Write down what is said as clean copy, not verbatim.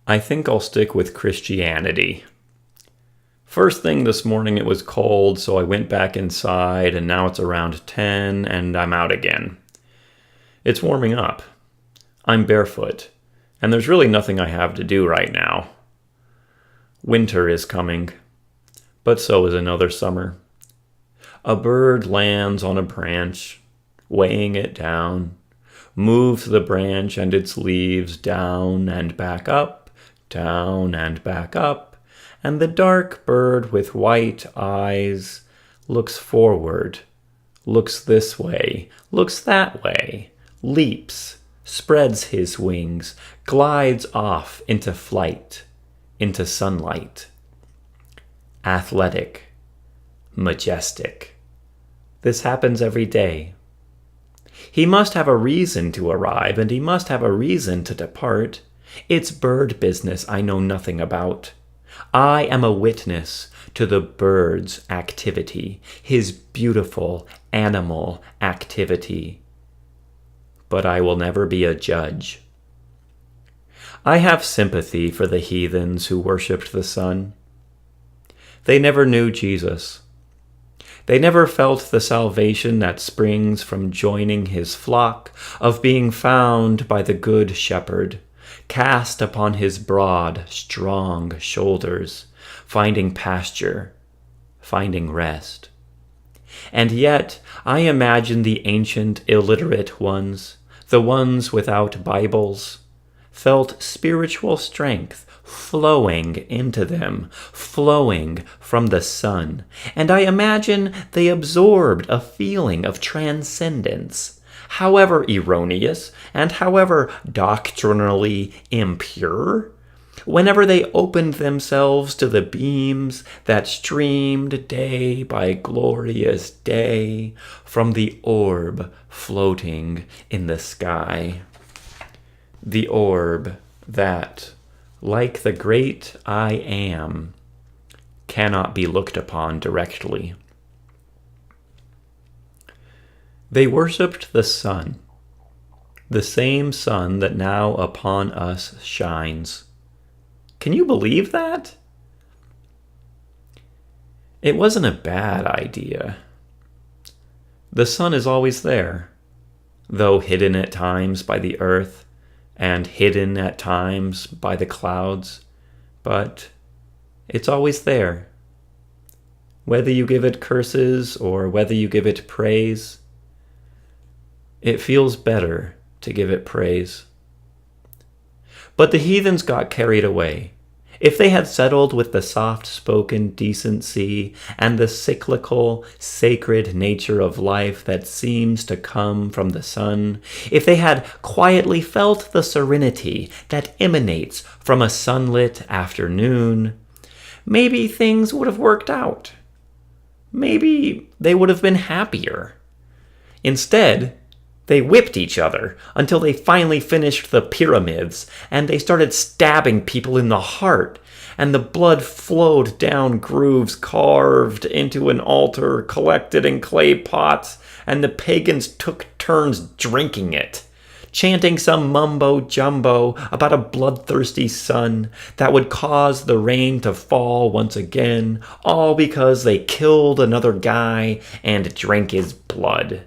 I think I'll stick with Christianity. First thing this morning it was cold, so I went back inside, and now it's around 10 and I'm out again. It's warming up. I'm barefoot, and there's really nothing I have to do right now. Winter is coming, but so is another summer. A bird lands on a branch, weighing it down, moves the branch and its leaves down and back up, and the dark bird with white eyes looks forward, looks this way, looks that way, leaps, spreads his wings, glides off into flight, into sunlight. Athletic, majestic. This happens every day. He must have a reason to arrive, and he must have a reason to depart. It's bird business I know nothing about. I am a witness to the bird's activity, his beautiful animal activity. But I will never be a judge. I have sympathy for the heathens who worshipped the sun. They never knew Jesus. They never felt the salvation that springs from joining his flock, of being found by the good shepherd, cast upon his broad, strong shoulders, finding pasture, finding rest. And yet I imagine the ancient illiterate ones, the ones without Bibles, felt spiritual strength flowing into them, flowing from the sun, and I imagine they absorbed a feeling of transcendence, however erroneous and however doctrinally impure, whenever they opened themselves to the beams that streamed day by glorious day from the orb floating in the sky. The orb that, like the great I Am, cannot be looked upon directly. They worshipped the sun, the same sun that now upon us shines. Can you believe that? It wasn't a bad idea. The sun is always there, though hidden at times by the earth, and hidden at times by the clouds, but it's always there. Whether you give it curses or whether you give it praise, it feels better to give it praise. But the heathens got carried away. If they had settled with the soft-spoken decency and the cyclical, sacred nature of life that seems to come from the sun, if they had quietly felt the serenity that emanates from a sunlit afternoon, maybe things would have worked out. Maybe they would have been happier. Instead, they whipped each other until they finally finished the pyramids, and they started stabbing people in the heart, and the blood flowed down grooves carved into an altar collected in clay pots, and the pagans took turns drinking it, chanting some mumbo-jumbo about a bloodthirsty sun that would cause the rain to fall once again, all because they killed another guy and drank his blood.